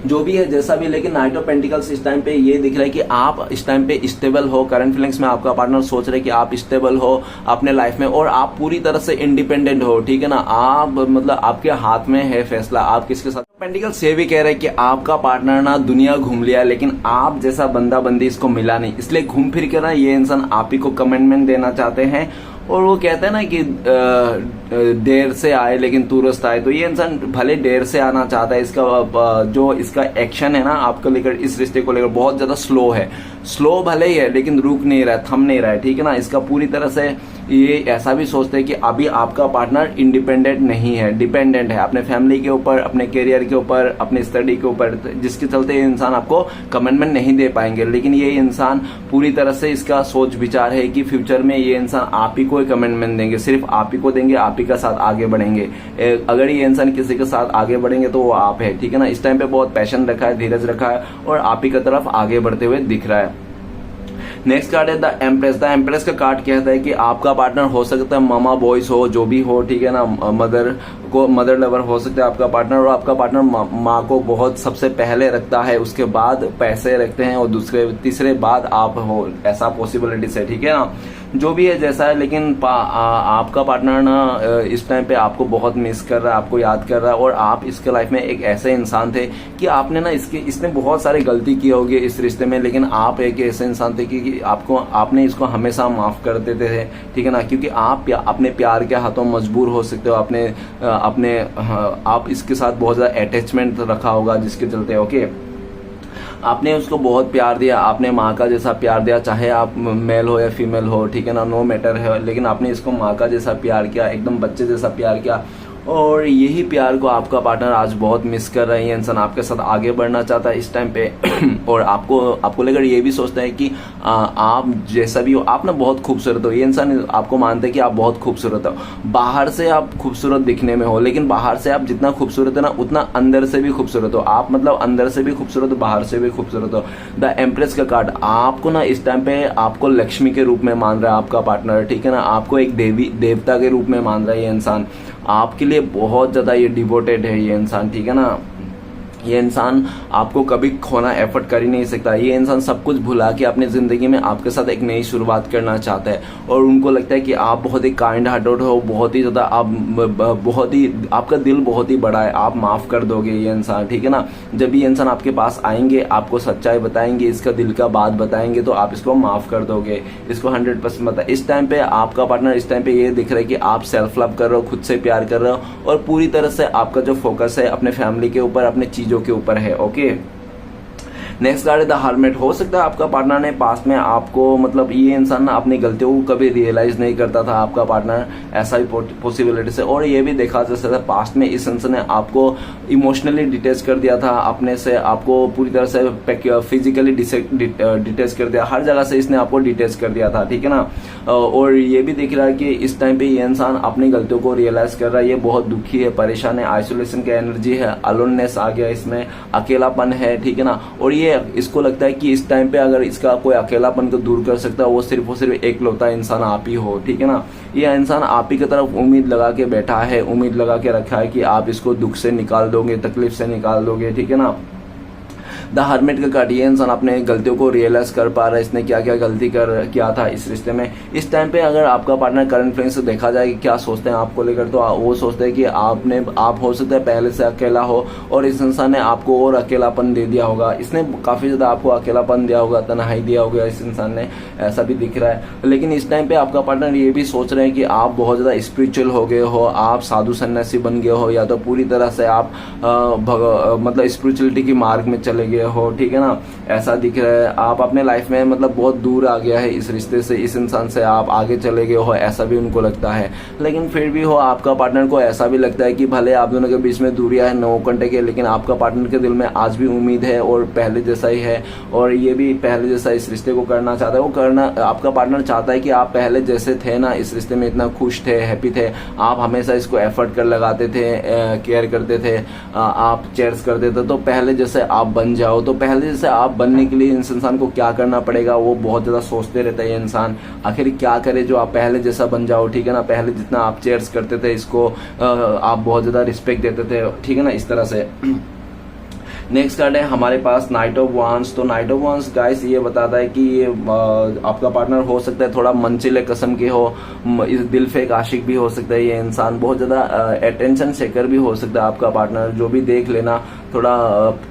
Speaker 1: जो भी है जैसा भी, लेकिन नाइट ऑफ पेंटिकल्स इस टाइम पे ये दिख रहा है कि आप इस टाइम पे स्टेबल हो। करंट फीलिंग्स में आपका पार्टनर सोच रहे कि आप स्टेबल हो अपने लाइफ में, और आप पूरी तरह से इंडिपेंडेंट हो, ठीक है ना। आप मतलब आपके हाथ में है फैसला, आप किसके साथ। पेंटिकल्स ये भी कह रहे हैं कि आपका पार्टनर ना दुनिया घूम लिया, लेकिन आप जैसा बंदा बंदी इसको मिला नहीं, इसलिए घूम फिर के ना ये इंसान आप ही को कमिटमेंट देना चाहते हैं। और वो कहते हैं ना कि देर से आए लेकिन तुरस्त आए, तो ये इंसान भले देर से आना चाहता है, इसका जो इसका एक्शन है ना आपको लेकर, इस रिश्ते को लेकर बहुत ज्यादा स्लो है, स्लो भले ही है लेकिन रुक नहीं रहा है, थम नहीं रहा है, ठीक है ना। इसका पूरी तरह से ये ऐसा भी सोचते हैं कि अभी आपका पार्टनर इंडिपेंडेंट नहीं है, डिपेंडेंट है अपने फैमिली के ऊपर, अपने करियर के ऊपर, अपने स्टडी के ऊपर, जिसके चलते ये इंसान आपको कमिटमेंट नहीं दे पाएंगे। लेकिन ये इंसान पूरी तरह से इसका सोच विचार है कि फ्यूचर में ये इंसान आप ही को कमिटमेंट देंगे, सिर्फ आप ही को देंगे, आप ही का साथ आगे बढ़ेंगे। अगर ये इंसान किसी के साथ आगे बढ़ेंगे तो वो आप है, ठीक है ना। इस टाइम पे बहुत पैशन रखा है, धीरज रखा है, और आप ही की तरफ आगे बढ़ते हुए दिख रहा है। नेक्स्ट कार्ड है द एम्प्रेस। द एम्प्रेस का कार्ड कहता है कि आपका पार्टनर हो सकता है मामा बॉयज हो, जो भी हो, ठीक है ना, मदर को मदर लवर हो सकता है आपका पार्टनर, और आपका पार्टनर माँ को बहुत सबसे पहले रखता है, उसके बाद पैसे रखते हैं और दूसरे तीसरे बाद आप हो, ऐसा पॉसिबिलिटीज है, ठीक है ना। जो भी है जैसा है, लेकिन आपका पार्टनर ना इस टाइम पे आपको बहुत मिस कर रहा है, आपको याद कर रहा है, और आप इसके लाइफ में एक ऐसे इंसान थे कि आपने ना इसने बहुत सारी गलती की होगी इस रिश्ते में, लेकिन आप एक ऐसे इंसान थे कि आपने इसको हमेशा माफ कर देते थे, ठीक है ना, क्योंकि आप अपने प्यार के हाथों मजबूर हो सकते हो, आप इसके साथ बहुत ज्यादा अटैचमेंट रखा होगा जिसके चलते, ओके, आपने उसको बहुत प्यार दिया, आपने माँ का जैसा प्यार दिया, चाहे आप मेल हो या फीमेल हो, ठीक है ना, नो मैटर है, लेकिन आपने इसको माँ का जैसा प्यार किया, एकदम बच्चे जैसा प्यार किया, और यही प्यार को आपका पार्टनर आज बहुत मिस कर रहा है। ये इंसान आपके साथ आगे बढ़ना चाहता है इस टाइम पे और आपको लेकर ये भी सोचता है कि आप जैसा भी हो, आप ना बहुत खूबसूरत हो। ये इंसान आपको मानता है कि आप बहुत खूबसूरत हो, बाहर से आप खूबसूरत दिखने में हो, लेकिन बाहर से आप जितना खूबसूरत है ना उतना अंदर से भी खूबसूरत हो। आप मतलब अंदर से भी खूबसूरत हो, बाहर से भी खूबसूरत हो। द एम्प्रेस का कार्ड आपको ना इस टाइम पे आपको लक्ष्मी के रूप में मान रहा है आपका पार्टनर, ठीक है ना, आपको एक देवता के रूप में मान रहा है ये इंसान, आपके लिए बहुत ज्यादा ये डिवोटेड है ये इंसान, ठीक है ना। ये इंसान आपको कभी खोना एफर्ट कर ही नहीं सकता। ये इंसान सब कुछ भुला के अपनी जिंदगी में आपके साथ एक नई शुरुआत करना चाहता है, और उनको लगता है कि आप बहुत ही काइंड हार्टेड हो, बहुत ही ज्यादा आपका दिल बहुत ही बड़ा है, आप माफ कर दोगे ये इंसान, ठीक है ना। जब ये इंसान आपके पास आएंगे, आपको सच्चाई बताएंगे, इसका दिल का बात बताएंगे, तो आप इसको माफ कर दोगे, इसको 100% बता। इस टाइम पे आपका पार्टनर इस टाइम पे ये दिख रहा है कि आप सेल्फ लव कर रहे हो, खुद से प्यार कर रहे हो, और पूरी तरह से आपका जो फोकस है अपने फैमिली के ऊपर, अपने चीजों के ऊपर है, ओके। नेक्स्ट कार्ड है द हर्मिट। हो सकता है आपका पार्टनर ने पास्ट में आपको, मतलब ये इंसान ना अपनी गलतियों को कभी रियलाइज नहीं करता था, आपका पार्टनर, ऐसा भी पॉसिबिलिटी है। और ये भी देखा जा सकता है पास्ट में इस इंसान ने आपको इमोशनली डिटेच कर दिया था अपने से, आपको पूरी तरह से फिजिकली डिटेच कर दिया, हर जगह से इसने आपको डिटेच कर दिया था, ठीक है ना। और ये भी दिख रहा है कि इस टाइम पे ये इंसान अपनी गलतियों को रियलाइज कर रहा है, ये बहुत दुखी है, परेशान है, आइसोलेशन की एनर्जी है, अलोननेस आ गया इसमें, अकेलापन है, ठीक है ना। और ये इसको लगता है कि इस टाइम पे अगर इसका कोई अकेलापन को दूर कर सकता है वो सिर्फ और सिर्फ एक लौता इंसान आप ही हो, ठीक है ना। ये इंसान आप ही की तरफ उम्मीद लगा के बैठा है, उम्मीद लगा के रखा है कि आप इसको दुख से निकाल दोगे, तकलीफ से निकाल दोगे, ठीक है ना। द हर्मिट का कार्ड, ये इंसान अपने गलतियों को रियलाइज कर पा रहा है, इसने क्या क्या गलती किया था इस रिश्ते में। इस टाइम पे अगर आपका पार्टनर करंट फीलिंग्स से देखा जाए कि क्या सोचते हैं आपको लेकर, तो वो सोचते हैं कि आप हो सकता है पहले से अकेला हो, और इस इंसान ने आपको और अकेलापन दे दिया होगा, इसने काफी ज्यादा आपको अकेलापन दिया होगा, तन्हाई दिया होगा इस इंसान ने, ऐसा भी दिख रहा है। लेकिन इस टाइम पे आपका पार्टनर ये भी सोच रहे हैं कि आप बहुत ज्यादा स्पिरिचुअल हो गए हो, आप साधु सन्यासी बन गए हो, या तो पूरी तरह से आप मतलब स्पिरिचुअलिटी की मार्ग में चले गए हो, ठीक है ना, ऐसा दिख रहा है। आप अपने लाइफ में मतलब बहुत दूर आ गया है इस रिश्ते से, इस इंसान से आप आगे चले गए हो, ऐसा भी उनको लगता है। लेकिन फिर भी हो आपका पार्टनर को ऐसा भी लगता है कि भले आप दोनों के बीच में दूरियां है 9 घंटे के, लेकिन आपका पार्टनर के दिल में आज भी उम्मीद है और पहले जैसा ही है, और ये भी पहले जैसा इस रिश्ते को करना चाहता है। वो करना, आपका पार्टनर चाहता है कि आप पहले जैसे थे ना इस रिश्ते में, इतना खुश थे, हैप्पी थे, आप हमेशा इसको एफर्ट कर लगाते थे, केयर करते थे, आप चेयर्स करते थे, तो पहले जैसे आप बन जाओ। तो पहले जैसे आप बनने के लिए इस इंसान को क्या करना पड़ेगा वो बहुत ज्यादा सोचते रहता है ये इंसान, आखिर क्या करे जो आप पहले जैसा बन जाओ, ठीक है ना। पहले जितना आप चेयर्स करते थे इसको, आप बहुत ज्यादा रिस्पेक्ट देते थे, ठीक है ना, इस तरह से। नेक्स्ट कार्ड है हमारे पास नाइट ऑफ वांस। तो नाइट ऑफ वांस गाइस ये बताता है कि ये आपका पार्टनर हो सकता है थोड़ा मनचिले किस्म के हो, इस दिल फेक आशिक भी हो सकता है ये इंसान, बहुत ज्यादा अटेंशन सेकर भी हो सकता है आपका पार्टनर, जो भी देख लेना, थोड़ा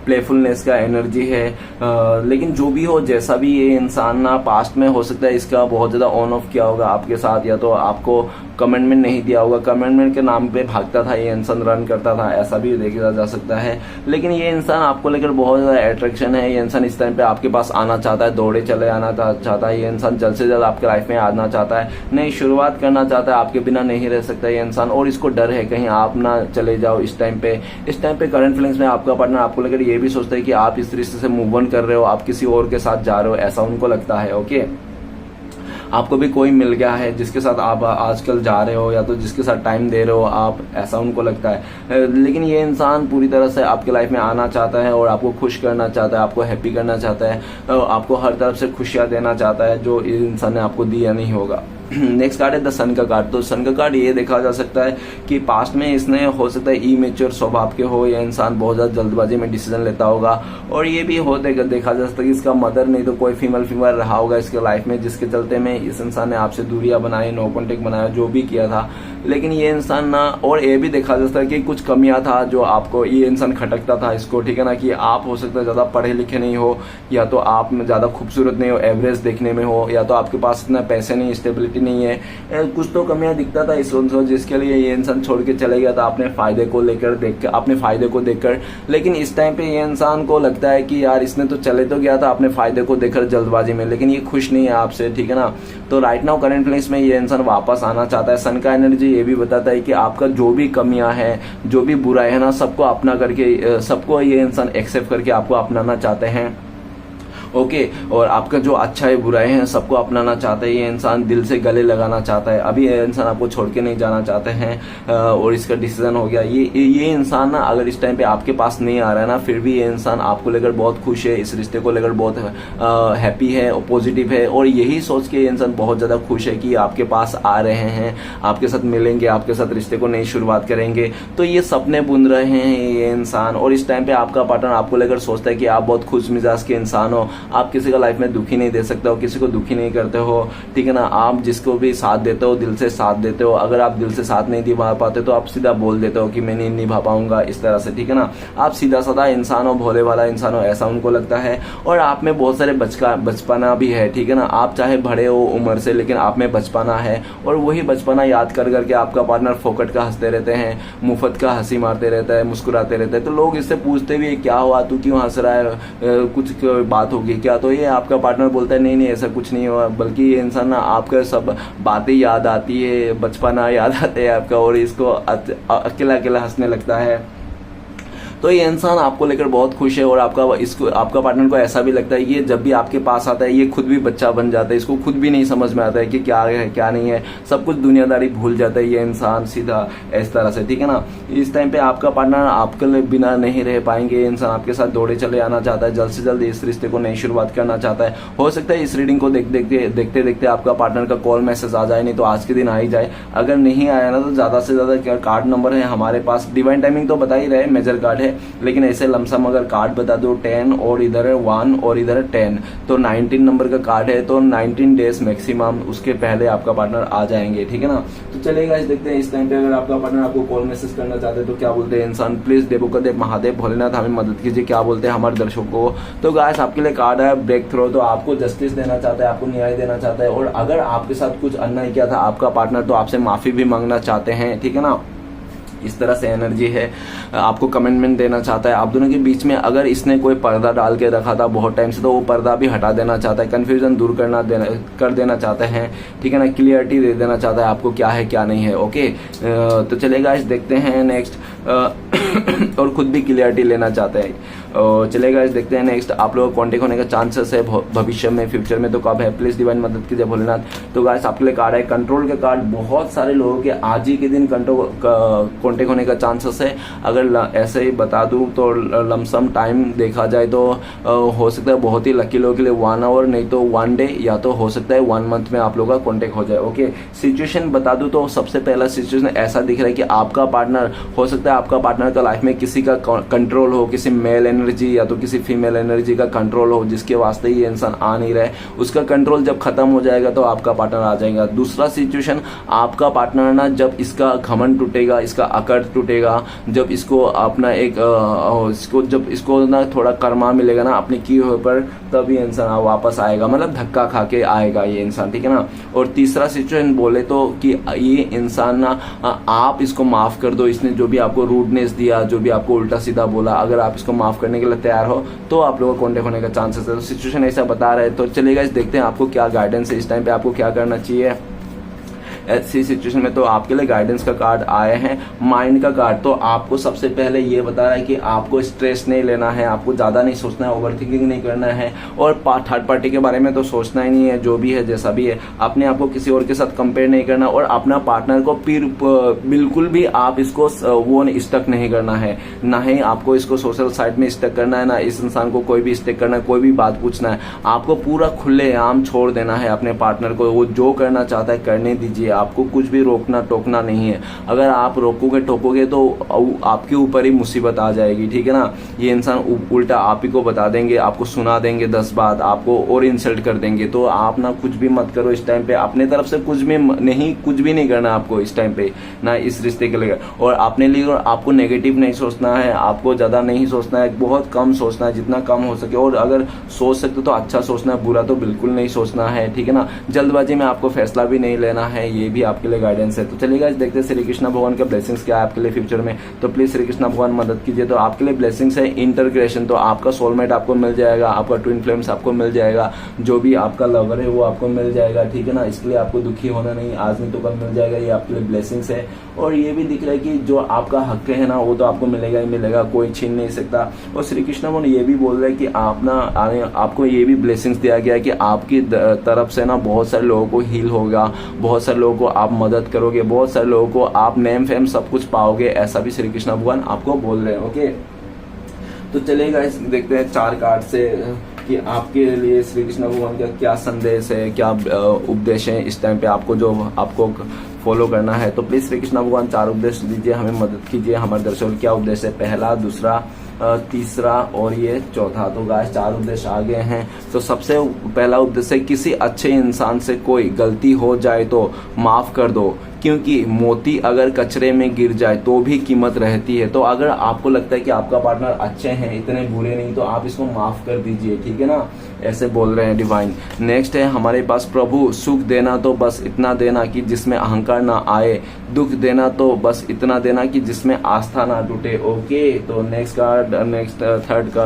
Speaker 1: प्लेफुलनेस का एनर्जी है। लेकिन जो भी हो, जैसा भी ये इंसान ना पास्ट में हो सकता है इसका बहुत ज्यादा ऑन ऑफ किया होगा आपके साथ, या तो आपको कमेंटमेंट नहीं दिया होगा, कमेंटमेंट के नाम पे भागता था ये इंसान, रन करता था, ऐसा भी देखा जा सकता है। लेकिन ये इंसान आपको लेकर बहुत ज्यादा अट्रैक्शन है, ये इंसान इस टाइम पे आपके पास आना चाहता है, दौड़े चले आना चाहता है, ये इंसान जल्द से जल्द आपके लाइफ में आना चाहता है, नई शुरुआत करना चाहता है, आपके बिना नहीं रह सकता ये इंसान, और इसको डर है कहीं आप ना चले जाओ इस टाइम पे। करंट फीलिंग्स में आपका पार्टनर आपको लेकर ये भी सोचता है कि आप इस रिश्ते से मूव ऑन कर रहे हो, आप किसी और के साथ जा रहे हो, ऐसा उनको लगता है, ओके। आपको भी कोई मिल गया है जिसके साथ आप आजकल जा रहे हो, या तो जिसके साथ टाइम दे रहे हो आप, ऐसा उनको लगता है। लेकिन ये इंसान पूरी तरह से आपके लाइफ में आना चाहता है और आपको खुश करना चाहता है, आपको हैप्पी करना चाहता है, आपको हर तरफ से खुशियां देना चाहता है, जो इस इंसान ने आपको दिया नहीं होगा। नेक्स्ट कार्ड है द सन का कार्ड। तो सन का कार्ड ये देखा जा सकता है कि पास्ट में इसने हो सकता है इमेच्योर स्वभाव के हो, या इंसान बहुत ज़्यादा जल्दबाजी में डिसीजन लेता होगा, और ये भी हो देखा जा सकता है कि इसका मदर नहीं तो कोई फीमेल रहा होगा इसके लाइफ में, जिसके चलते में इस इंसान ने आपसे दूरियां बनाई, नो कॉन्टेक्ट बनाया, जो भी किया था। लेकिन ये इंसान ना, और ये भी देखा जा सकता है कि कुछ कमियां था जो आपको ये इंसान खटकता था इसको, ठीक है ना, कि आप हो सकता है ज़्यादा पढ़े लिखे नहीं हो, या तो आप में ज़्यादा खूबसूरत नहीं हो, एवरेज देखने में हो, या तो आपके पास इतना पैसे नहीं, स्टेबिलिटी नहीं है, कुछ तो कमियां दिखता था इस इंसान, जिसके लिए ये इंसान छोड़ के चले गया था अपने फायदे को देखकर। लेकिन इस टाइम पे ये इंसान को लगता है कि यार इसने तो चले तो गया था अपने फायदे को देखकर जल्दबाजी में, लेकिन ये खुश नहीं है आपसे, ठीक है ना। तो राइट नाउ करंट प्लेस में ये इंसान वापस आना चाहता है। सन का एनर्जी ये भी बताता है कि आपका जो भी कमियां हैं, जो भी बुराई है ना, सबको अपना करके, सबको ये इंसान एक्सेप्ट करके आपको अपनाना चाहते हैं। ओके, और आपका जो अच्छा है बुराई है सबको अपनाना चाहता है ये इंसान, दिल से गले लगाना चाहता है। अभी ये इंसान आपको छोड़ के नहीं जाना चाहते हैं और इसका डिसीजन हो गया। ये इंसान ना अगर इस टाइम पे आपके पास नहीं आ रहा है ना, फिर भी ये इंसान आपको लेकर बहुत खुश है, इस रिश्ते को लेकर बहुत हैप्पी है और पॉजिटिव है, और यही सोच के ये इंसान बहुत ज़्यादा खुश है कि आपके पास आ रहे हैं, आपके साथ मिलेंगे, आपके साथ रिश्ते को नई शुरुआत करेंगे। तो ये सपने बुन रहे हैं ये इंसान, और इस टाइम पे आपका पार्टनर आपको लेकर सोचता है कि आप बहुत खुश मिजाज के इंसान हो, आप किसी का लाइफ में दुखी नहीं दे सकते हो, किसी को दुखी नहीं करते हो, ठीक है ना। आप जिसको भी साथ देते हो दिल से साथ देते हो। अगर आप दिल से साथ नहीं निभा पाते तो आप सीधा बोल देते हो कि मैं नहीं निभा पाऊंगा, इस तरह से, ठीक है ना। आप सीधा साधा इंसान हो, भोले वाला इंसान हो, ऐसा उनको लगता है। और आप में बहुत सारे बचपना भी है, ठीक है ना। आप चाहे बड़े हो उम्र से, लेकिन आप में बचपना है, और वही बचपना याद कर करके आपका पार्टनर फोकट का हंसते रहते हैं, मुफ्त का हंसी मारते रहता है, मुस्कुराते रहते हैं। तो लोग इससे पूछते भी क्या हुआ, तू क्यों हंस रहा है, कुछ बात होगी क्या? तो ये आपका पार्टनर बोलता है नहीं ऐसा कुछ नहीं हुआ, बल्कि ये इंसान ना आपका सब बातें याद आती है, बचपना याद आता है आपका, और इसको अकेला अकेला हंसने लगता है। तो ये इंसान आपको लेकर बहुत खुश है, और आपका पार्टनर को ऐसा भी लगता है कि जब भी आपके पास आता है ये खुद भी बच्चा बन जाता है, इसको खुद भी नहीं समझ में आता है कि क्या है क्या नहीं है, सब कुछ दुनियादारी भूल जाता है ये इंसान सीधा इस तरह से, ठीक है ना। इस टाइम पे आपका पार्टनर आपके लिए बिना नहीं रह पाएंगे, ये इंसान आपके साथ दौड़े चले आना चाहता है, जल्द से जल्द इस रिश्ते को नई शुरुआत करना चाहता है। हो सकता है इस रीडिंग को देखते देखते आपका पार्टनर का कॉल मैसेज आ जाए, नहीं तो आज के दिन आ ही जाए। अगर नहीं आया ना तो ज्यादा से ज्यादा क्या कार्ड नंबर है हमारे पास, डिवाइन टाइमिंग तो बता ही रहे, मेजर कार्ड है, लेकिन ऐसे लमसम अगर कार्ड बता दो 10 और इधर है 1 और इधर है 10, तो 19 नंबर का कार्ड है, तो 19 डेज मैक्सिमम उसके पहले आपका पार्टनर आ जाएंगे, ठीक है ना। तो चलेगा, इस देखते हैं इस टाइम पे अगर आपका पार्टनर आपको कॉल मैसेज करना चाहते हैं तो क्या बोलते हैं इंसान। प्लीज देवो का देव महादेव भोलेनाथ हमें मदद कीजिए, क्या बोलते हैं हमारे दर्शकों को। तो गाइस आपके लिए कार्ड है ब्रेक थ्रो, तो आपको जस्टिस देना चाहता है, आपको न्याय देना चाहता है, और अगर आपके साथ कुछ अन्याय किया था आपका पार्टनर तो आपसे माफी भी मांगना चाहते हैं, ठीक है ना। इस तरह से एनर्जी है, आपको कमिटमेंट देना चाहता है। आप दोनों के बीच में अगर इसने कोई पर्दा डाल के रखा था बहुत टाइम से, तो वो पर्दा भी हटा देना चाहता है, कंफ्यूजन दूर कर देना चाहते हैं, ठीक है ना। क्लियरिटी दे देना चाहता है आपको क्या है क्या नहीं है। ओके, तो चलेगा, इस देखते हैं नेक्स्ट और खुद भी क्लियरिटी लेना चाहते हैं। चलेगा, इस देखते हैं नेक्स्ट आप लोगों को कॉन्टेक्ट होने का चांसेस है भविष्य में, फ्यूचर में, तो कब है? प्लीज डिवाइन मदद कीजिए भोलेनाथ। तो गाइस आपके लिए कार्ड है कंट्रोल के कार्ड। बहुत सारे लोगों के आज ही के दिन कॉन्टेक्ट होने का चांसेस है। अगर ऐसे ही बता दूं तो लमसम टाइम देखा जाए तो हो सकता है बहुत ही लकी लोगों के लिए 1 आवर, नहीं तो 1 डे, या तो हो सकता है 1 मंथ में आप लोगों का कॉन्टेक्ट हो जाए। ओके, सिचुएशन बता दूं तो सबसे पहला सिचुएशन ऐसा दिख रहा है कि आपका पार्टनर, हो सकता है आपका पार्टनर का लाइफ में किसी का कंट्रोल हो, किसी मेल एनर्जी या तो किसी फीमेल एनर्जी का कंट्रोल हो, जिसके वास्ते ये इंसान आ नहीं रहे। उसका कंट्रोल जब खत्म हो जाएगा तो आपका पार्टनर आ जाएगा। दूसरा सिचुएशन, आपका पार्टनर ना जब इसका घमंड टूटेगा, इसका अकड़ टूटेगा, जब इसको अपना एक जब इसको ना थोड़ा कर्मा मिलेगा ना अपने किए हुए पर, तब ये इंसान वापस आएगा, मतलब धक्का खा के आएगा ये इंसान, ठीक है ना। और तीसरा सिचुएशन बोले तो कि ये इंसान ना, आप इसको माफ कर दो, इसने जो भी आपको रूडनेस दिया, जो भी आपको उल्टा सीधा बोला, अगर आप इसको माफ करने के लिए तैयार हो तो आप लोगों को कॉन्टेक्ट होने का चांसेस है। तो सिचुएशन ऐसा बता रहे हैं। तो चलेगा, इस देखते हैं आपको क्या गाइडेंस है, इस टाइम पे आपको क्या करना चाहिए। ऐसी सिचुएशन में तो आपके लिए गाइडेंस का कार्ड आए हैं, माइंड का कार्ड। तो आपको सबसे पहले ये बता रहा है कि आपको स्ट्रेस नहीं लेना है, आपको ज्यादा नहीं सोचना है, ओवर थिंकिंग नहीं करना है, और थर्ड पार्टी के बारे में तो सोचना ही नहीं है। जो भी है जैसा भी है, अपने आप को किसी और के साथ कंपेयर नहीं करना, और अपना पार्टनर को फिर बिल्कुल भी आप इसको वो स्टक नहीं करना है, ना ही आपको इसको सोशल साइट में स्टक करना है, ना इस इंसान को कोई भी स्टक करना है, कोई भी बात पूछना है। आपको पूरा खुलेआम छोड़ देना है अपने पार्टनर को, वो जो करना चाहता है करने दीजिए, आपको कुछ भी रोकना टोकना नहीं है। अगर आप रोकोगे टोकोगे तो आपके ऊपर ही मुसीबत आ जाएगी, ठीक है ना। ये इंसान उल्टा आप ही को बता देंगे, आपको सुना देंगे 10 बात, आपको और इंसल्ट कर देंगे। तो आप ना कुछ भी मत करो इस टाइम पे, अपने तरफ से कुछ भी नहीं करना आपको इस टाइम पे, ना इस रिश्ते के लिए। और अपने लिए आपको नेगेटिव नहीं सोचना है, आपको ज्यादा नहीं सोचना है, बहुत कम सोचना है, जितना कम हो सके। और अगर सोच सकते तो अच्छा सोचना है, बुरा तो बिल्कुल नहीं सोचना है, ठीक है ना। जल्दबाजी में आपको फैसला भी नहीं लेना है, ये भी आपके लिए गाइडेंस है। तो चलिए गाइस देखते हैं श्री कृष्ण भगवान का ब्लेसिंग्स क्या है आपके लिए फ्यूचर में। तो प्लीज श्री कृष्ण भगवान मदद कीजिए। तो आपके लिए ब्लेसिंग्स है इंटरग्रेशन, तो आपका सोलमेट आपको मिल जाएगा, आपका ट्विन फ्लेम्स आपको मिल जाएगा, जो भी आपका लवर है वो आपको मिल जाएगा, ठीक है ना। इसके लिए आपको दुखी होना नहीं, आज नहीं तो कल मिल जाएगा, ये आपके लिए ब्लेसिंग्स है। और ये भी दिख रहा है कि जो आपका हक है ना वो तो आपको मिलेगा ही मिलेगा, कोई छीन नहीं सकता। और श्री कृष्ण भगवान ये भी बोल रहे हैं कि आपको ये भी ब्लेसिंग्स दिया गया है कि आपकी तरफ से ना बहुत सारे लोगों को हील होगा, बहुत सारे लोगों को आप मदद करोगे, बहुत सारे लोगों को आप नेम फेम सब कुछ पाओगे, ऐसा भी श्री कृष्ण भगवान आपको बोल रहे हैं। ओके, तो चलिए गाइस देखते हैं 4 कार्ड से कि आपके लिए श्री कृष्ण भगवान का क्या संदेश है, क्या उपदेश है इस टाइम पे आपको, जो आपको फॉलो करना है। तो प्लीज श्री कृष्ण भगवान 4 उपदेश दीजिए, हमें मदद कीजिए हमारे दर्शकों। क्या उपदेश है, पहला, दूसरा, तीसरा और ये चौथा। तो गाइस 4 उपदेश आ गए हैं। तो सबसे पहला उपदेश है, किसी अच्छे इंसान से कोई गलती हो जाए तो माफ कर दो, क्योंकि मोती अगर कचरे में गिर जाए तो भी कीमत रहती है। तो अगर आपको लगता है कि आपका पार्टनर अच्छे हैं, इतने बुरे नहीं, तो आप इसको माफ कर दीजिए, ठीक है ना, ऐसे बोल रहे हैं डिवाइन। नेक्स्ट है हमारे पास, प्रभु सुख देना तो बस इतना देना कि जिसमें अहंकार ना आए, दुख देना तो बस इतना देना कि जिसमें आस्था ना टूटे। ओके, तो नेक्स्ट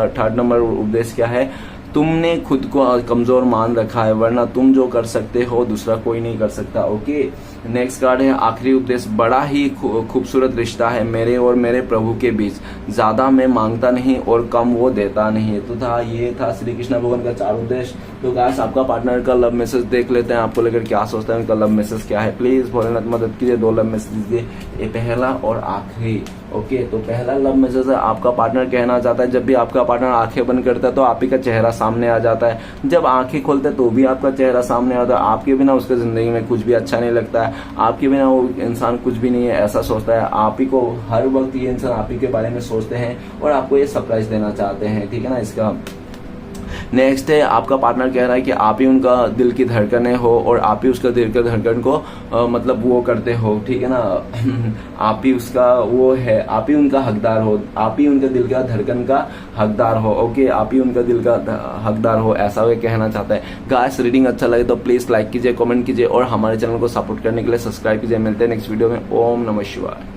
Speaker 1: थर्ड नंबर उपदेश क्या है, तुमने खुद को कमजोर मान रखा है, वरना तुम जो कर सकते हो दूसरा कोई नहीं कर सकता। ओके, नेक्स्ट कार्ड है आखिरी उपदेश, बड़ा ही खूबसूरत रिश्ता है मेरे और मेरे प्रभु के बीच, ज्यादा मैं मांगता नहीं और कम वो देता नहीं। तो ये था श्री कृष्ण भगवान का 4 उपदेश। तो गाइस आपका पार्टनर का लव मैसेज देख लेते हैं, आपको लेकर क्या सोचता है, उनका लव मैसेज क्या है। प्लीज भोलेनाथ मदद कीजिए, 2 लव मैसेज दीजिए, ये पहला और आखिरी। ओके, तो पहला लव मैसेज है, आपका पार्टनर कहना चाहता है, जब भी आपका पार्टनर आंखें बंद करता है तो आप ही का चेहरा सामने आ जाता है, जब आंखें खोलते तो भी आपका चेहरा सामने आता है, आपके बिना उसके जिंदगी में कुछ भी अच्छा नहीं लगता है, आपके बिना वो इंसान कुछ भी नहीं है ऐसा सोचता है, आप ही को हर वक्त ये इंसान आप ही के बारे में सोचते हैं और आपको ये सरप्राइज देना चाहते हैं, ठीक है ना। इसका नेक्स्ट है, आपका पार्टनर कह रहा है कि आप ही उनका दिल की धड़कने हो और आप ही उसका दिल की धड़कन को मतलब वो करते हो, ठीक है ना। आप ही उसका वो है, आप ही उनका हकदार हो, आप ही उनका दिल का धड़कन का हकदार हो। ओके, आप ही उनका दिल का हकदार हो, ऐसा वो कहना चाहता है। गाइस रीडिंग अच्छा लगे तो प्लीज लाइक कीजिए, कमेंट कीजिए और हमारे चैनल को सपोर्ट करने के लिए सब्सक्राइब कीजिए। मिलते हैं नेक्स्ट वीडियो में। ओम नमः शिवाय।